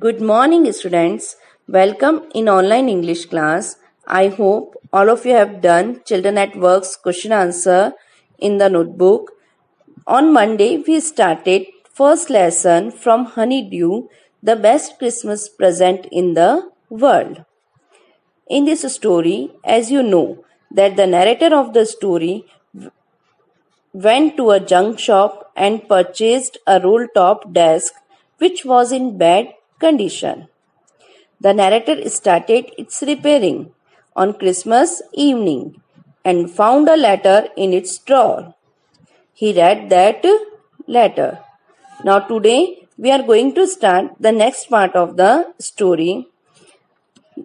Good morning, students. Welcome in online English class. I hope all of you have done Children at Work's question answer in the notebook. On Monday, we started first lesson from Honeydew, the best Christmas present in the world. In this story, as you know, that the narrator of the story went to a junk shop and purchased a roll-top desk which was in bad condition. The narrator started its repairing on Christmas evening and found a letter in its drawer. He read that letter. Now today we are going to start the next part of the story.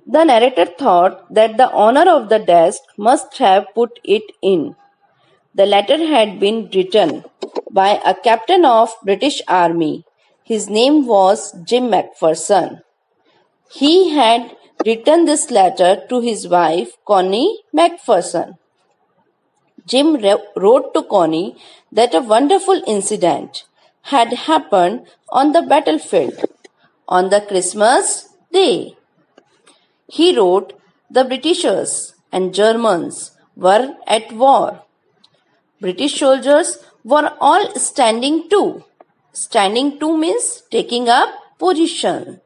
The narrator thought that the owner of the desk must have put it in. The letter had been written by a captain of British Army. His name was Jim Macpherson. He had written this letter to his wife, Connie Macpherson. Jim wrote to Connie that a wonderful incident had happened on the battlefield on the Christmas day. He wrote, the Britishers and Germans were at war. British soldiers were all standing to. Standing to means taking up position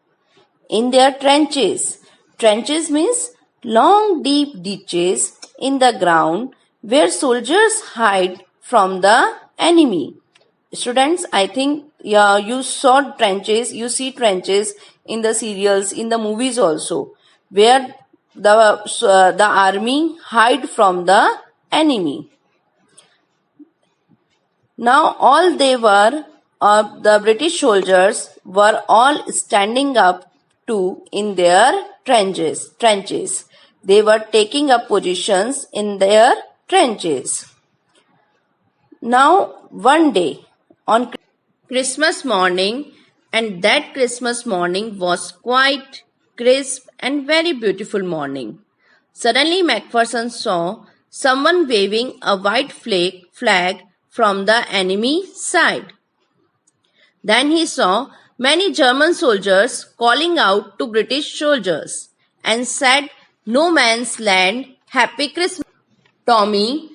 in their trenches. Trenches means long deep ditches in the ground where soldiers hide from the enemy. Students, I think you saw trenches, you see trenches in the serials, in the movies also, where the army hide from the enemy. Now all the British soldiers were all standing up in their trenches. They were taking up positions in their trenches. Now one day on Christmas morning, and that Christmas morning was quite crisp and very beautiful morning. Suddenly Macpherson saw someone waving a white flag from the enemy side. Then he saw many German soldiers calling out to British soldiers and said, "No man's land, Happy Christmas." Tommy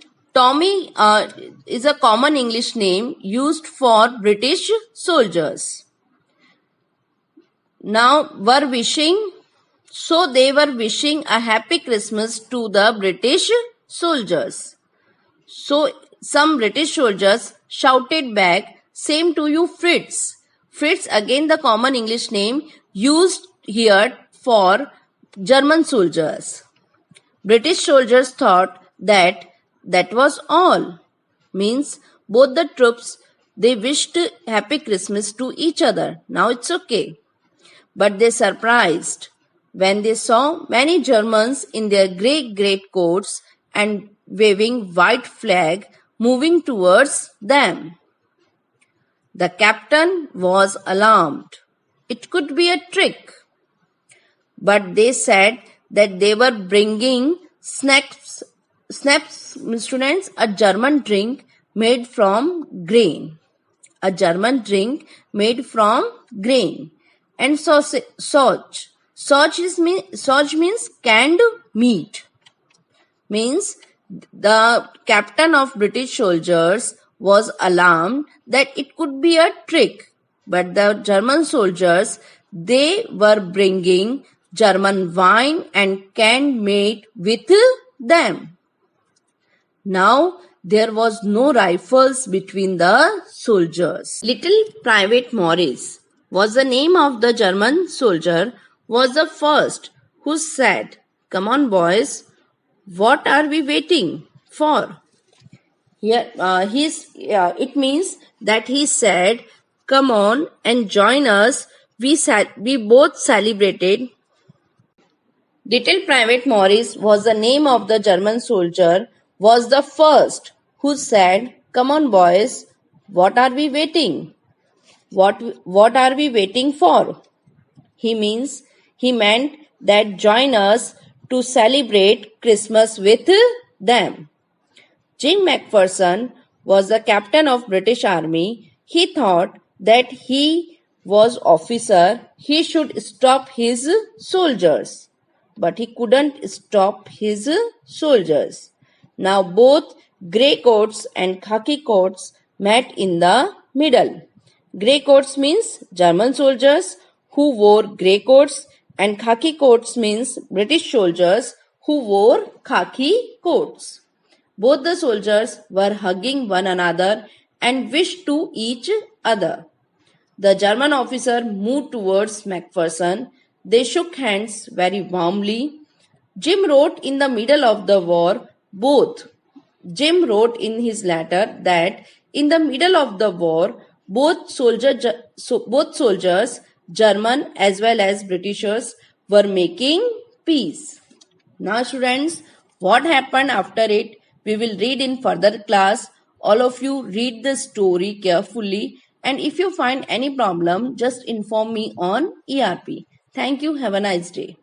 is a common English name used for British soldiers. Now they were wishing a happy Christmas to the British soldiers. So some British soldiers shouted back, "Same to you, Fritz." Fritz, again the common English name used here for German soldiers. British soldiers thought that was all. Means both the troops, they wished happy Christmas to each other. Now it's okay. But they surprised when they saw many Germans in their grey greatcoats and waving white flag moving towards them. The captain was alarmed. It could be a trick. But they said that they were bringing snaps, students, a German drink made from grain. A German drink made from grain. And sausage. Sausage means canned meat. Means the captain of British soldiers was alarmed that it could be a trick. But the German soldiers, they were bringing German wine and canned meat with them. Now there was no rifles between the soldiers. Little Private Morris was the name of the German soldier, was the first who said, "Come on, boys, what are we waiting for?" Here, it means that he said, "Come on and join us. We both celebrated." Little Private Morris was the name of the German soldier, was the first who said, "Come on, boys, what are we waiting? What are we waiting for?" He meant that join us to celebrate Christmas with them. Jim Macpherson was the captain of British Army. He thought that he was officer, he should stop his soldiers. But he couldn't stop his soldiers. Now both grey coats and khaki coats met in the middle. Grey coats means German soldiers who wore grey coats, and khaki coats means British soldiers who wore khaki coats. Both the soldiers were hugging one another and wished to each other. The German officer moved towards Macpherson. They shook hands very warmly. Jim wrote in the middle of the war, Jim wrote in his letter that in the middle of the war, both soldiers, German as well as Britishers, were making peace. Now students, what happened after it? We will read in further class. All of you read the story carefully, and if you find any problem, just inform me on ERP. Thank you. Have a nice day.